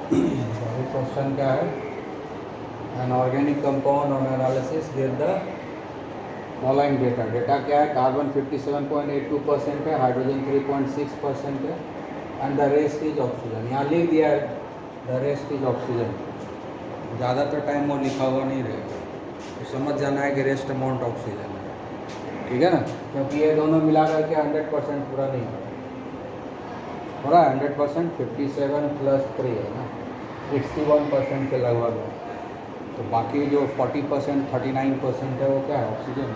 अभी क्वेश्चन क्या है, an organic compound on analysis give the following data. Data क्या है, कार्बन 57.82% है, हाइड्रोजन 3.6% है, and the rest is oxygen. यहाँ लिख दिया है द रेस्ट इज ऑक्सीजन, ज़्यादातर टाइम वो लिखा हुआ नहीं रहेगा, तो समझ जाना है कि रेस्ट अमाउंट ऑक्सीजन है, ठीक है ना, क्योंकि ये दोनों मिला करके 100% पूरा नहीं हो रहा है। 100% 57 + 3 है ना, 61% के लगभग है। तो बाकी जो 40% 39% है वो क्या है, ऑक्सीजन है।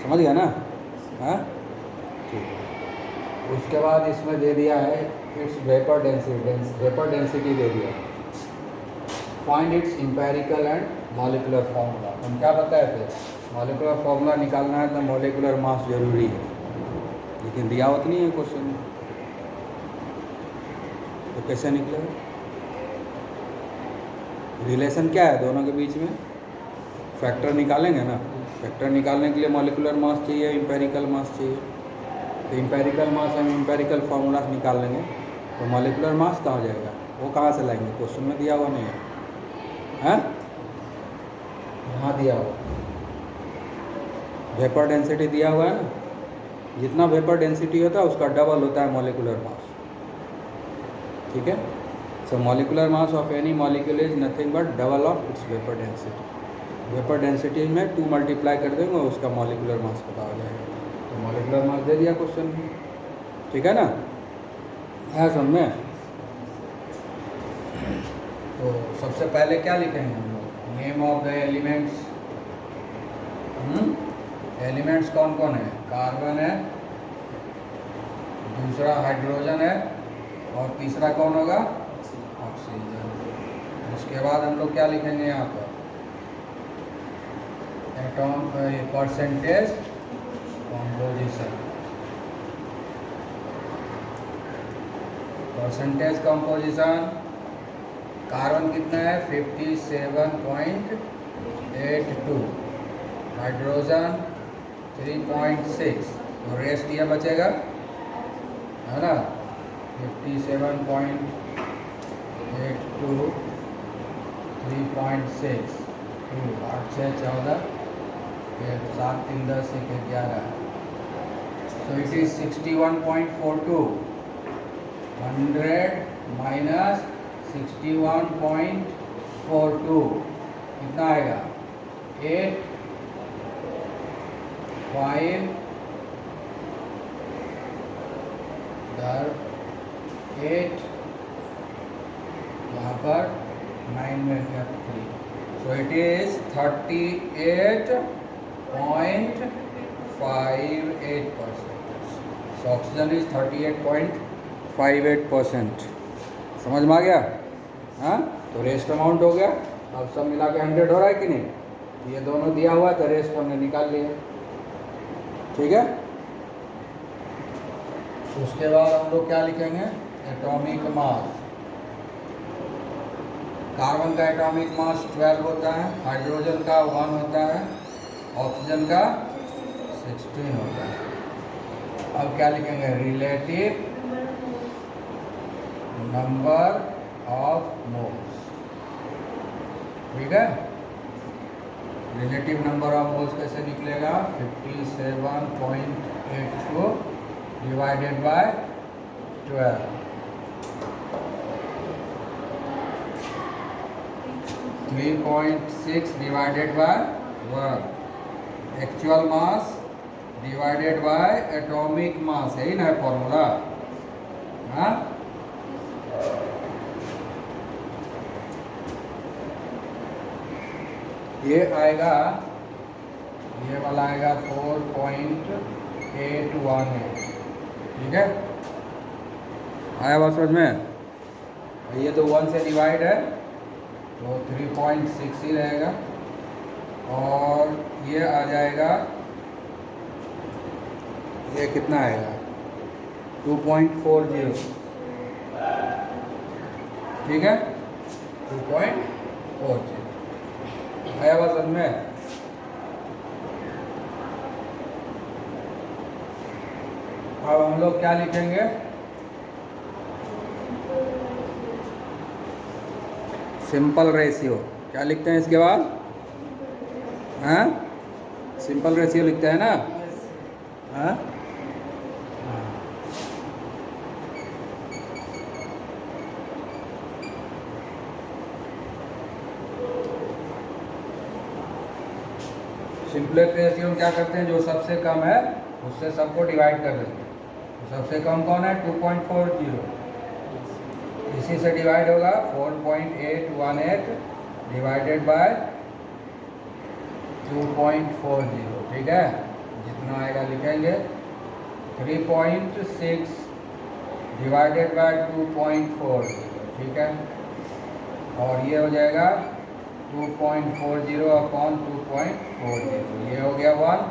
समझ गया ना? हाँ ठीक है। उसके बाद इसमें दे दिया है इट्स वेपर डेंसिटी दे दिया है। Find its empirical and molecular formula. हम क्या बताए थे, मॉलिकुलर फार्मूला निकालना है तो मॉलिकुलर मास जरूरी है, लेकिन दिया होता नहीं है क्वेश्चन में, तो कैसे निकलेगा? रिलेशन क्या है दोनों के बीच में, फैक्टर निकालेंगे ना। फैक्टर निकालने के लिए मॉलिकुलर मास चाहिए, इंपेरिकल मास चाहिए। तो इंपेरिकल मास हम इंपेरिकल फार्मूला से निकाल लेंगे, तो मॉलिकुलर मास कहाँ जाएगा, वो कहाँ से लाएंगे, क्वेश्चन में दिया हुआ नहीं है, हैं? यहाँ दिया हुआ वेपर डेंसिटी दिया हुआ है ना, जितना वेपर डेंसिटी होता है उसका डबल होता है मॉलिकुलर मास, ठीक है। So molecular mass of any molecule is nothing but double of its vapour density. Vapour density में 2 मल्टीप्लाई कर देंगे उसका मॉलिकुलर मास पता हो जाएगा। तो मॉलिकुलर मास दे दिया क्वेश्चन में, ठीक है ना, है समझ में? तो सबसे पहले क्या लिखेंगे हम लोग, name of the elements. Elements कौन कौन है, कार्बन है, दूसरा हाइड्रोजन है, और तीसरा कौन होगा, ऑक्सीजन। उसके बाद हम लोग क्या लिखेंगे यहाँ पर, atom percentage composition. Percentage composition, carbon कितना है 57.82, हाइड्रोजन 3.6, तो रेस्ट ये बचेगा है ना, 57.82 3.6, 8 6 14, 7 3 10 1 11, so it is 61.42, 100 माइनस 61.42 कितना आएगा, 8 5 8 यहाँ पर 9 में क्या 3, so it is 38.58%। So oxygen is 38.58%। समझ में आ गया? हाँ, तो रेस्ट अमाउंट हो गया। अब सब मिला के 100 हो रहा है कि नहीं, ये दोनों दिया हुआ है तो रेस्ट हमने निकाल लिया, ठीक है। उसके बाद हम लोग क्या लिखेंगे, एटॉमिक मास। कार्बन का एटॉमिक मास 12 होता है, हाइड्रोजन का 1 होता है, ऑक्सीजन का 16 होता है। अब क्या लिखेंगे, रिलेटिव नंबर ऑफ मोल्स, ठीक है। रिलेटिव नंबर ऑफ मोल्स कैसे निकलेगा, 57.82 divided by 12, 3.6 divided by 1, actual mass divided bye atomic mass, यही ना है फॉर्मूला। हाँ, ये आएगा, ये वाला आएगा 4.818, ठीक है। आया बात समझ में? ये तो 1 से डिवाइड है तो 3.6 ही रहेगा, और ये आ जाएगा, ये कितना आएगा 2.40, ठीक है, 2.40। आया बात समझ में? अब हम लोग क्या लिखेंगे, सिंपल रेशियो क्या लिखते हैं इसके बाद? हाँ, सिंपल रेशियो लिखते हैं ना? हाँ, सिंपलेस्ट रेशियो में क्या करते हैं, जो सबसे कम है उससे सबको डिवाइड कर देंगे। तो सबसे कम कौन है? 2.40, इसी से डिवाइड होगा 4.818 डिवाइडेड बाय 2.40, ठीक है। जितना आएगा लिखेंगे 3.6 डिवाइडेड बाय 2.40, ठीक है। और ये हो जाएगा 2.40 अपॉन 2.40, ये हो गया 1,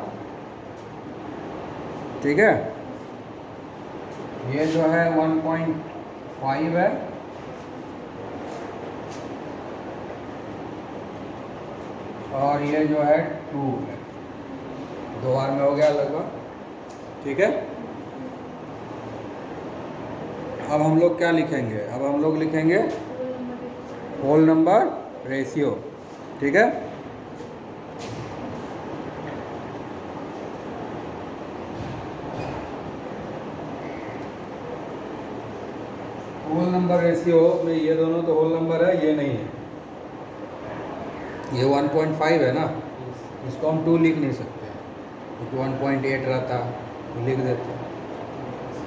ठीक है। ये जो है 1.5 है, और ये जो है 2 है, 2 बार में हो गया लगभग, ठीक है। अब हम लोग क्या लिखेंगे? अब हम लोग लिखेंगे होल नंबर रेशियो, ठीक है। होल नंबर रेशियो में ये दोनों तो होल नंबर है, ये नहीं है, ये 1.5 है ना, इसको हम 2 लिख नहीं सकते, क्योंकि 1.8 रहता तो लिख देते,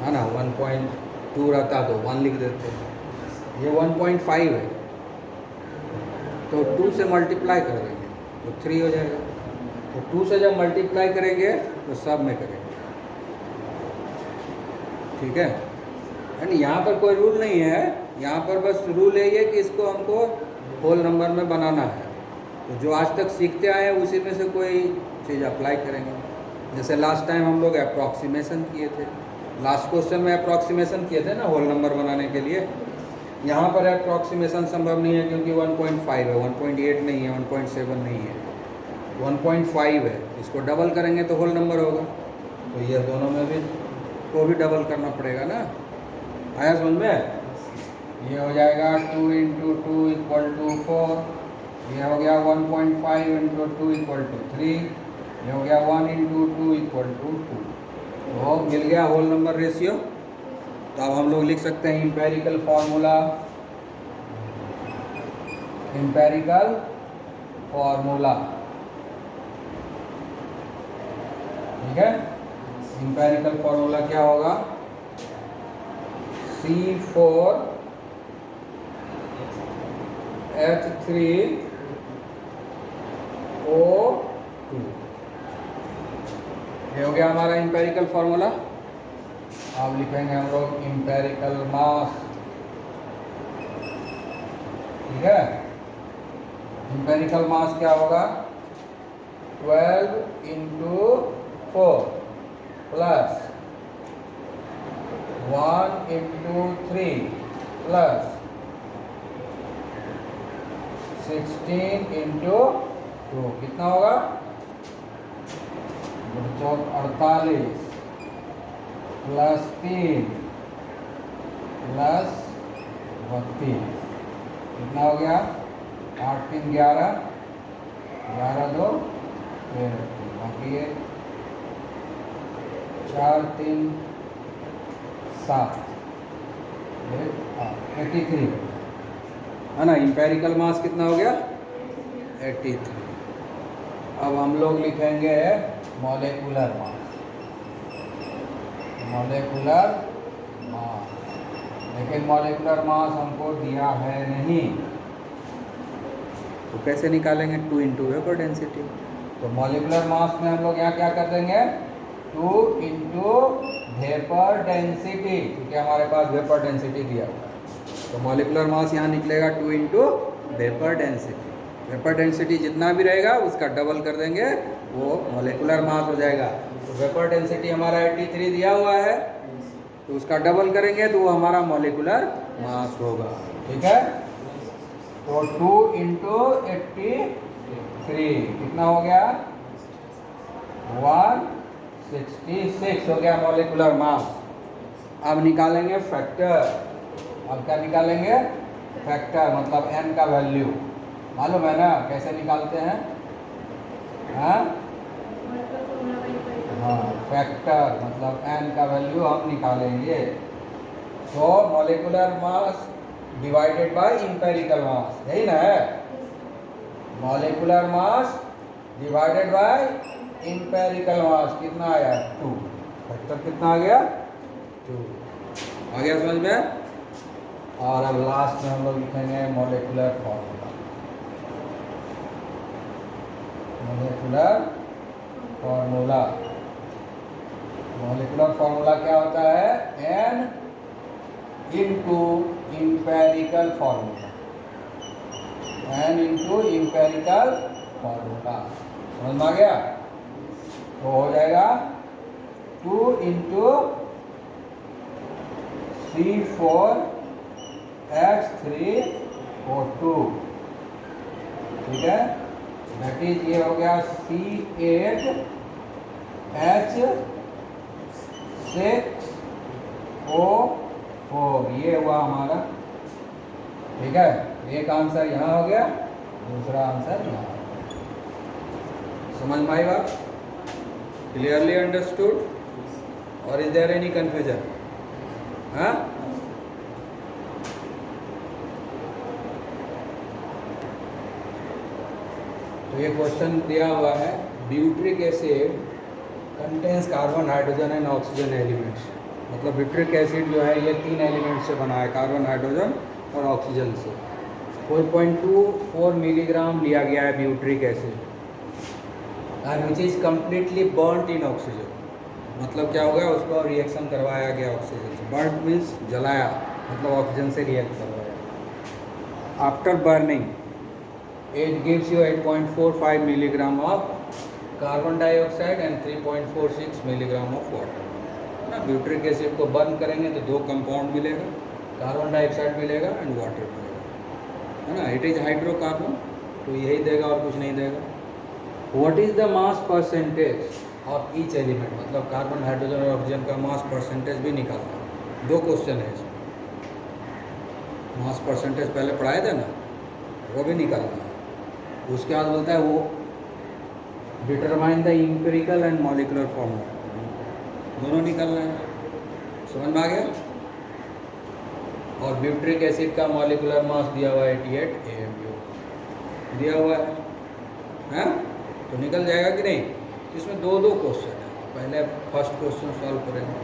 है ना। 1.2 रहता तो 1 लिख देते, ये 1.5 है, तो 2 से मल्टीप्लाई कर देंगे तो 3 हो जाएगा। तो 2 से जब मल्टीप्लाई करेंगे तो सब में करेंगे, ठीक है। यानी यहाँ पर कोई रूल नहीं है, यहाँ पर बस रूल है ये कि इसको हमको होल नंबर में बनाना है। तो जो आज तक सीखते आए हैं उसी में से कोई चीज़ अप्लाई करेंगे। जैसे लास्ट टाइम हम लोग अप्रॉक्सीमेशन किए थे, लास्ट क्वेश्चन में अप्रॉक्सीमेशन किए थे ना होल नंबर बनाने के लिए। यहाँ पर अप्रॉक्सीमेशन संभव नहीं है, क्योंकि 1.5 है, 1.8 नहीं है, 1.7 नहीं है, 1.5 है। इसको डबल करेंगे तो होल नंबर होगा, तो ये दोनों में भी को भी डबल करना पड़ेगा ना। आया समझ में? ये हो जाएगा 2 × 2 = 4, ये हो गया 1.5 × 2 = 3, ये हो गया 1 × 2 = 2। तो मिल गया होल नंबर रेशियो। तो अब हम लोग लिख सकते हैं इंपेरिकल फॉर्मूला, इंपेरिकल फॉर्मूला, ठीक है। इंपेरिकल फॉर्मूला क्या होगा? C4H3O2, ये हो गया हमारा इंपेरिकल फॉर्मूला। अब लिखेंगे हम लोग इंपेरिकल मास, ठीक है। इंपेरिकल मास क्या होगा? 12 × 4 प्लस 1 × 3 प्लस 16 × 2, कितना होगा? 48 प्लस 3 प्लस 32, कितना हो गया? 8 × 3 = 11, 11 × 2 = 13, बाकी ये 4 × 3 = 7, 83 है ना। इंपेरिकल मास कितना हो गया? 83। अब हम लोग लिखेंगे मॉलिक्यूलर मास, मॉलिक्यूलर मास, लेकिन मॉलिक्यूलर मास हमको दिया है नहीं, तो कैसे निकालेंगे? 2 × वेपर डेंसिटी। तो मॉलिक्यूलर मास में हम लोग यहाँ क्या कर देंगे? 2 × वेपर डेंसिटी, क्योंकि हमारे पास वेपर डेंसिटी दिया हुआ है। तो मॉलिक्यूलर मास यहाँ निकलेगा 2 × वेपर डेंसिटी। वेपर डेंसिटी जितना भी रहेगा उसका डबल कर देंगे, वो मॉलिक्यूलर मास हो जाएगा। तो वेपर डेंसिटी हमारा 83 दिया हुआ है, तो उसका डबल करेंगे तो वो हमारा मॉलिक्यूलर मास होगा, ठीक है। तो 2 × 83 कितना हो गया? 166 हो गया मॉलिक्यूलर मास। अब निकालेंगे फैक्टर। अब क्या निकालेंगे? फैक्टर मतलब n का वैल्यू मालूम है ना, कैसे निकालते हैं? हाँ हाँ, फैक्टर मतलब n का वैल्यू हम निकालेंगे। तो molecular mass divided by empirical mass, यही ना है? Molecular mass divided by empirical mass कितना आया? 2। फैक्टर कितना आ गया? 2 आ गया समझ में? और अब लास्ट में हम लोग लिखेंगे molecular formula. Molecular formula, molecular formula क्या होता है? n into empirical formula, n into empirical formula. समझ में आ गया? तो हो जाएगा 2 इंटू C4H3O2, ठीक है? दैट इज ये हो गया C8H6O4, ये हुआ हमारा, ठीक है? एक आंसर यहाँ हो गया, दूसरा आंसर यहाँ। समझ में आई बात? क्लियरली अंडरस्टूड और इज देयर एनी कंफ्यूजन? हाँ, तो ये क्वेश्चन दिया हुआ है, butyric acid contains carbon, hydrogen and oxygen elements. मतलब ब्यूट्रिक एसिड जो है ये 3 एलिमेंट से बना है, कार्बन, हाइड्रोजन और ऑक्सीजन से। 4.24 मिलीग्राम लिया गया है butyric acid and which is completely burned in oxygen. मतलब क्या हो गया? उसको रिएक्शन करवाया गया ऑक्सीजन से। बर्न मीन्स जलाया, मतलब ऑक्सीजन से रिएक्ट करवाया। After burning it gives you 8.45 milligram of carbon dioxide and 3.46 milligram of water ना। ब्यूट्रिक एसिड को बर्न करेंगे तो 2 कंपाउंड मिलेगा, कार्बन डाइऑक्साइड मिलेगा एंड वाटर मिलेगा, है ना। इट इज हाइड्रोकार्बन, तो यही देगा और कुछ नहीं देगा। What is the mass percentage of each element, मतलब कार्बन, हाइड्रोजन और ऑक्सीजन का मास परसेंटेज भी निकालना। 2 क्वेश्चन है इसमें। मास परसेंटेज पहले पढ़ाए थे ना, वो भी निकालना है। उसके बाद बोलता है वो determine the empirical and molecular formula, दोनों निकालना है। समझ में आ गया? और ब्यूट्रिक एसिड का मॉलिक्यूलर मास दिया हुआ है 88 AMU दिया हुआ है, तो निकल जाएगा कि नहीं? इसमें 2 क्वेश्चन है, पहले फर्स्ट क्वेश्चन सॉल्व करेंगे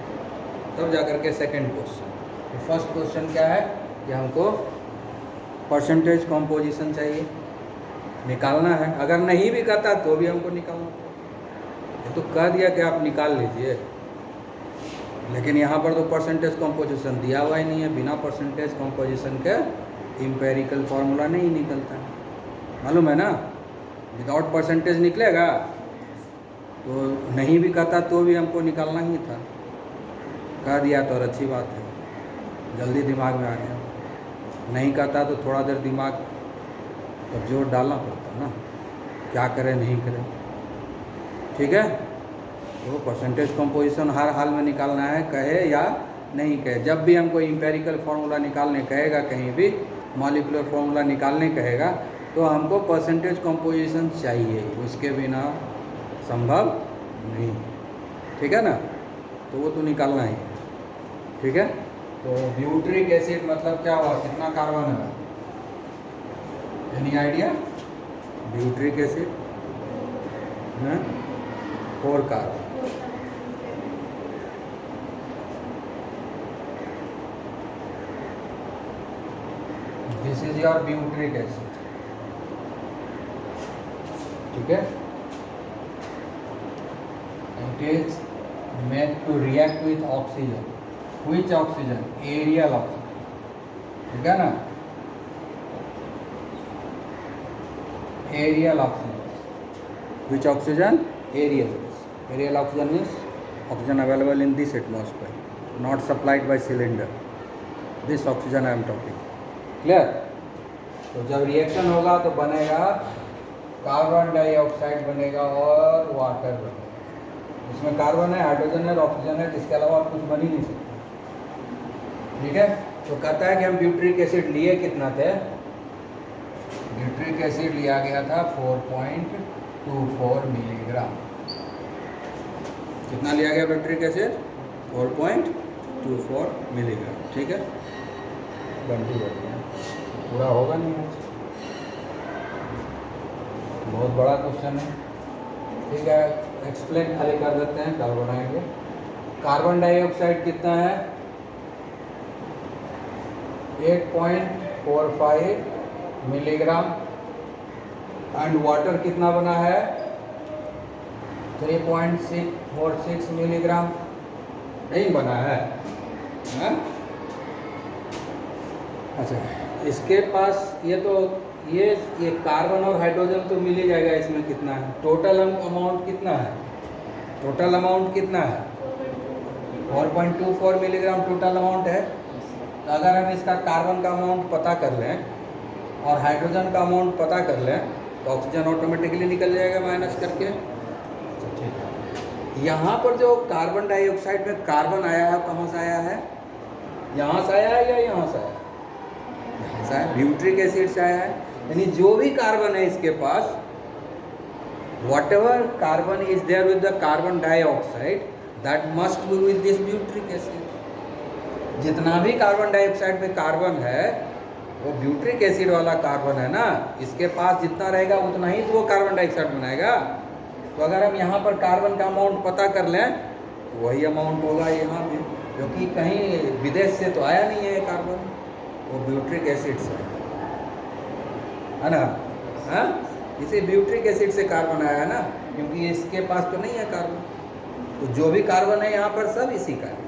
तब जाकर के सेकंड क्वेश्चन। तो फर्स्ट क्वेश्चन क्या है कि हमको परसेंटेज कॉम्पोजिशन चाहिए, निकालना है। अगर नहीं भी कहता तो भी हमको निकालना है। तो कह दिया कि आप निकाल लीजिए, लेकिन यहाँ पर तो परसेंटेज कॉम्पोजिशन दिया हुआ ही नहीं है। बिना परसेंटेज कॉम्पोजिशन के इंपेरिकल फार्मूला नहीं निकलता है, मालूम है ना। विदाउट परसेंटेज निकलेगा, तो नहीं भी कहता तो भी हमको निकालना ही था। कह दिया तो और अच्छी बात है, जल्दी दिमाग में आ गया। नहीं कहता तो थोड़ा देर दिमाग पर जोर डालना पड़ता ना, क्या करें नहीं करें, ठीक है। तो परसेंटेज कंपोजिशन हर हाल में निकालना है, कहे या नहीं कहे। जब भी हमको इंपेरिकल फार्मूला निकालने कहेगा, कहीं भी मॉलिक्यूलर फार्मूला निकालने कहेगा, तो हमको परसेंटेज कंपोजिशन चाहिए, उसके बिना संभव नहीं, ठीक है ना। तो वो तो निकालना ही, ठीक है। तो ब्यूट्रिक एसिड मतलब क्या हुआ, कितना कार्बन है? Any idea? Butyric acid 4 carbon. This is your butyric acid, ठीक है। It is made to react with oxygen. Which oxygen? Aerial oxygen, ठीक है ना। Aerial oxygen. Which oxygen? Aerial. Aerial oxygen means oxygen available in this atmosphere, not supplied by cylinder. This oxygen I am talking, clear. तो जब reaction होगा तो बनेगा carbon dioxide बनेगा और वाटर बनेगा। इसमें कार्बन है, हाइड्रोजन है और ऑक्सीजन है, इसके अलावा और कुछ बन ही नहीं सकता, ठीक है। तो कहता है कि हम ब्यूट्रिक एसिड लिए कितना थे, ब्यूट्रिक एसिड लिया गया था 4.24 मिलीग्राम। कितना लिया गया ब्यूट्रिक एसिड? 4.24 मिलीग्राम। ठीक है, घंटी बढ़ गया, पूरा होगा नहीं आज, बहुत बड़ा क्वेश्चन है। ठीक है, एक्सप्लेन खाली कर देते हैं, कल बनाएंगे। कार्बन डाइऑक्साइड कितना है? 8.45 मिलीग्राम। एंड वाटर कितना बना है? 3.646 मिलीग्राम। नहीं बना है, हाँ? अच्छा, इसके पास ये कार्बन और हाइड्रोजन तो मिल ही जाएगा। इसमें कितना है टोटल अमाउंट? कितना है टोटल अमाउंट? कितना है? 4.24 मिलीग्राम टोटल अमाउंट है। तो अगर हम इसका कार्बन का अमाउंट पता कर लें और हाइड्रोजन का अमाउंट पता कर लें तो ऑक्सीजन ऑटोमेटिकली निकल जाएगा माइनस करके। ठीक है, यहाँ पर जो कार्बन डाइऑक्साइड में कार्बन आया है, कहाँ से आया है? यहाँ से आया है या यहाँ से आया है? यहाँ से आया, ब्यूट्रिक एसिड से आया है। यानी जो भी कार्बन है इसके पास, whatever carbon is there with the carbon dioxide, that must be with this butyric acid. जितना भी कार्बन डाइऑक्साइड में कार्बन है वो ब्यूट्रिक एसिड वाला कार्बन है ना, इसके पास जितना रहेगा उतना ही तो वो कार्बन डाइऑक्साइड बनाएगा। तो अगर हम यहाँ पर कार्बन का अमाउंट पता कर लें तो वही अमाउंट होगा यहाँ भी, क्योंकि कहीं विदेश से तो आया नहीं है कार्बन, वो ब्यूट्रिक एसिड से है ना। हाँ, इसे ब्यूट्रिक एसिड से कार्बन आया है ना, क्योंकि इसके पास तो नहीं है कार्बन। तो जो भी कार्बन है यहाँ पर सब इसी का है,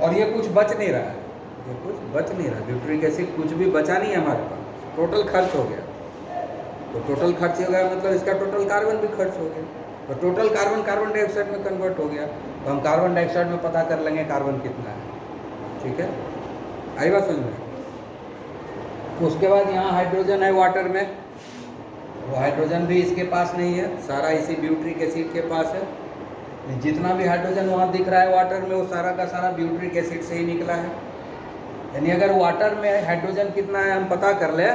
और ये कुछ बच नहीं रहा है, ये कुछ बच नहीं रहा। ब्यूट्रिक एसिड कुछ भी बचा नहीं है हमारे पास, टोटल खर्च हो गया। तो टोटल खर्च हो गया मतलब इसका टोटल कार्बन भी खर्च हो गया। तो टोटल कार्बन कार्बन डाइऑक्साइड में कन्वर्ट हो गया। तो हम कार्बन डाइऑक्साइड में पता कर लेंगे कार्बन कितना है। ठीक है, आई बात समझ में? तो उसके बाद यहाँ हाइड्रोजन है वाटर में, वो हाइड्रोजन भी इसके पास नहीं है, सारा इसी ब्यूट्रिक एसिड के पास है। जितना भी हाइड्रोजन वहाँ दिख रहा है वाटर में, वो सारा का सारा ब्यूट्रिक एसिड से ही निकला है। यानी अगर वाटर में हाइड्रोजन कितना है हम पता कर ले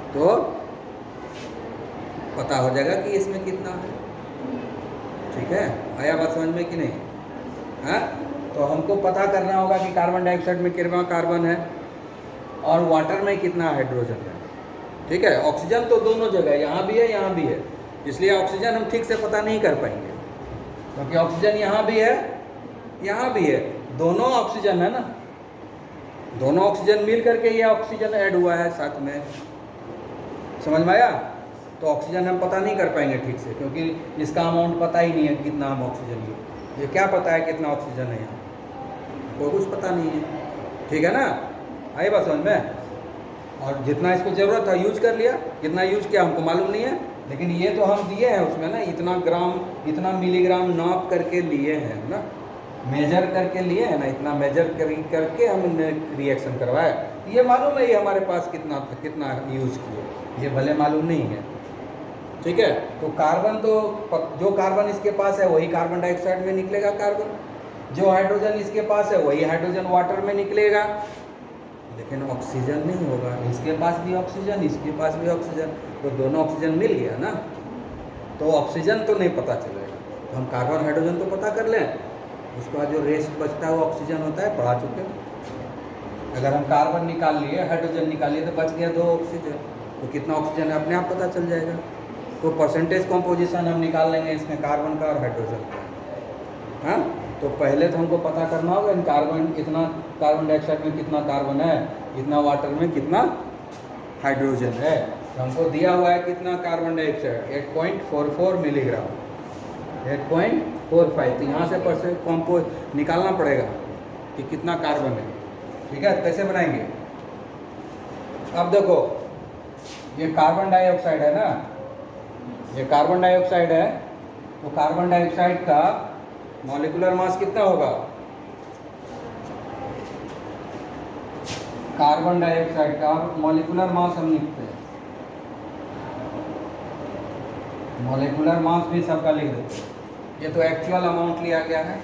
तो पता हो जाएगा कि इसमें कितना है। ठीक है, आया बात समझ में कि नहीं? हाँ, तो हमको पता करना होगा कि कार्बन डाइऑक्साइड में कितना कार्बन है और वाटर में कितना हाइड्रोजन है। ठीक है, ऑक्सीजन तो दोनों जगह, यहाँ भी है यहाँ भी है, इसलिए ऑक्सीजन हम ठीक से पता नहीं कर पाएंगे, क्योंकि ऑक्सीजन यहाँ भी है यहाँ भी है, दोनों ऑक्सीजन है ना, दोनों ऑक्सीजन मिल करके ये ऑक्सीजन ऐड हुआ है साथ में। समझ में आया? तो ऑक्सीजन हम पता नहीं कर पाएंगे ठीक से, क्योंकि इसका अमाउंट पता ही नहीं है कितना हम ऑक्सीजन लिए। ये क्या पता है कितना ऑक्सीजन है यहाँ? कोई कुछ पता नहीं है। ठीक है ना, आई बात समझ में? और जितना इसको ज़रूरत था यूज कर लिया, कितना यूज किया हमको मालूम नहीं है, लेकिन ये तो हम दिए हैं उसमें ना, इतना ग्राम इतना मिलीग्राम नाप करके लिए हैं ना, मेजर करके लिए हैं ना, इतना मेजर करके हमने रिएक्शन करवाया। ये मालूम है ये हमारे पास कितना था, कितना यूज किए, ये भले मालूम नहीं है। ठीक है, तो कार्बन तो जो कार्बन इसके पास है वही कार्बन डाइऑक्साइड में निकलेगा कार्बन, जो हाइड्रोजन इसके पास है वही हाइड्रोजन वाटर में निकलेगा, लेकिन ऑक्सीजन नहीं होगा। इसके पास भी ऑक्सीजन, इसके पास भी ऑक्सीजन, तो दोनों ऑक्सीजन मिल गया ना, तो ऑक्सीजन तो नहीं पता चलेगा। तो हम कार्बन हाइड्रोजन तो पता कर लें, उसके बाद जो रेस्ट बचता है वो ऑक्सीजन होता है, पढ़ा चुके हैं। अगर हम कार्बन निकाल लिए, हाइड्रोजन निकाल लिए, तो बच गया 2 ऑक्सीजन, तो कितना ऑक्सीजन है अपने आप पता चल जाएगा। तो परसेंटेज कॉम्पोजिशन हम निकाल लेंगे इसमें कार्बन का और हाइड्रोजन का। हाँ, तो पहले तो हमको पता करना होगा इन कार्बन, इतना कार्बन डाइऑक्साइड में कितना कार्बन है, इतना वाटर में कितना हाइड्रोजन है। तो हमको दिया हुआ है कितना कार्बन डाइऑक्साइड, 8.44 मिलीग्राम, 8.45। तो यहाँ से परसेंट कॉम्पोज निकालना पड़ेगा कि कितना कार्बन है। ठीक है, कैसे बनाएंगे? अब देखो, ये कार्बन डाइऑक्साइड है ना, ये कार्बन डाइऑक्साइड है, तो कार्बन डाइऑक्साइड का मॉलिक्यूलर मास कितना होगा? कार्बन डाइऑक्साइड का मॉलिक्यूलर मास हम लिखते हैं, मॉलिक्यूलर मास भी सबका लिख देते हैं। ये तो एक्चुअल अमाउंट लिया गया है,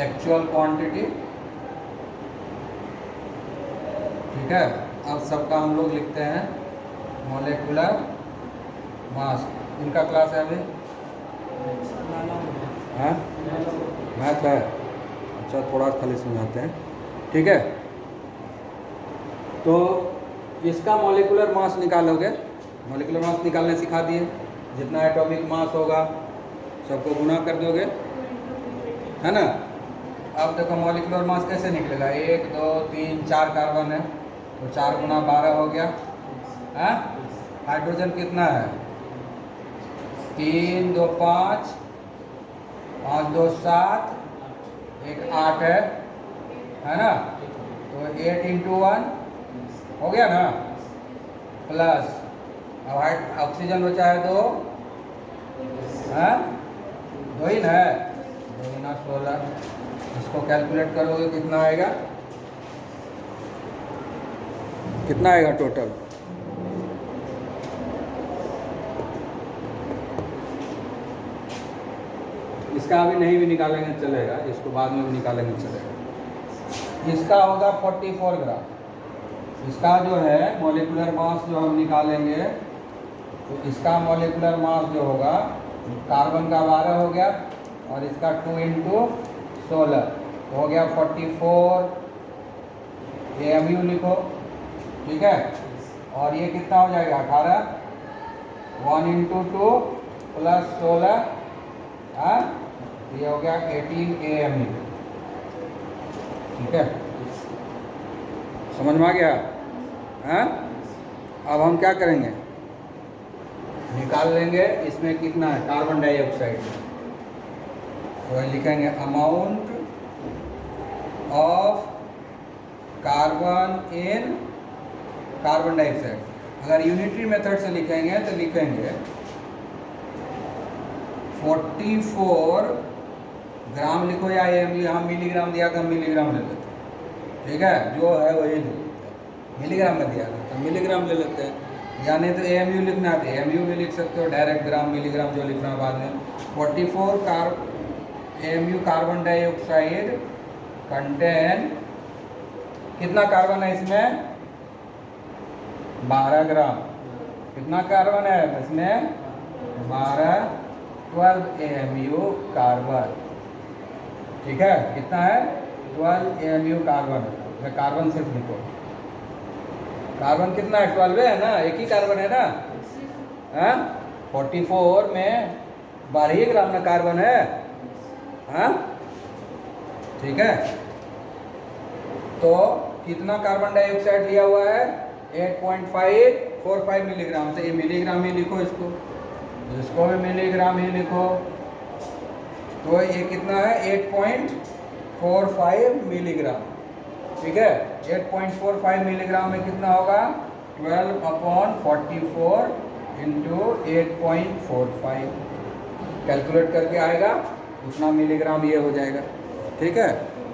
एक्चुअल क्वांटिटी ठीक है। अब सबका हम लोग लिखते हैं मॉलिक्यूलर मास। इनका क्लास है अभी हाँ मैथ है। अच्छा थोड़ा खाली समझाते हैं, ठीक है। तो इसका मॉलिक्यूलर मास निकालोगे, मॉलिक्यूलर मास निकालने सिखा दिए। जितना एटॉमिक मास होगा सबको गुना कर दोगे, है ना। अब देखो मॉलिक्यूलर मास कैसे निकलेगा, 1 2 3 4 कार्बन है तो 4 गुना 12 हो गया। हाँ हाइड्रोजन कितना है, 3 2 5 5 2 7 1 8 है ना। तो 8 × 1 हो गया ना, प्लस अब ऑक्सीजन बचा है 2, हाँ 2 ही ना है, 2 गुना 16। इसको कैलकुलेट करोगे कितना आएगा, कितना आएगा टोटल। इसका अभी नहीं भी निकालेंगे चलेगा, इसको बाद में भी निकालेंगे चलेगा। इसका होगा 44 ग्राम। इसका जो है मॉलिक्यूलर मास जो हम निकालेंगे, तो इसका मॉलिक्यूलर मास जो होगा, कार्बन का 12 हो गया और इसका 2 × 16 तो हो गया 44 AMU लिखो, ठीक है। और ये कितना हो जाएगा 18, 1 × 2 + 16, हाँ ये हो गया 18 AMU, ठीक है। समझ में आ गया, हाँ। अब हम क्या करेंगे, निकाल लेंगे इसमें कितना है कार्बन डाइऑक्साइड, तो लिखेंगे amount of carbon in carbon dioxide. अगर यूनिटरी मेथड से लिखेंगे तो लिखेंगे 44 ग्राम लिखो, या यहाँ मिलीग्राम दिया था मिलीग्राम ले लेते हैं, ठीक है। जो है वही ले लेते हैं, मिलीग्राम में दिया था तो मिलीग्राम ले लेते हैं, या नहीं तो AMU लिखना है तो AMU भी लिख सकते हो, डायरेक्ट ग्राम मिलीग्राम जो लिखना है बाद में। 44 AMU कार्बन डाइऑक्साइड कंटेन, कितना कार्बन है इसमें 12 ग्राम। कितना कार्बन है इसमें 12 AMU कार्बन, ठीक है। कितना है 12 AMU कार्बन, मैं कार्बन सिर्फ लिखो, कार्बन कितना है 12 है ना, एक ही कार्बन है ना, हाँ 44 में 12 ग्राम ना कार्बन है, हाँ ठीक है। तो कितना कार्बन डाइऑक्साइड लिया हुआ है 8.545 मिलीग्राम, तो ये मिलीग्राम ही लिखो, इसको भी मिलीग्राम ही लिखो। तो ये कितना है 8.45 मिलीग्राम, ठीक है। 8.45 मिलीग्राम में कितना होगा 12/44 × 8.45, कैलकुलेट करके आएगा उतना मिलीग्राम ये हो जाएगा, ठीक है।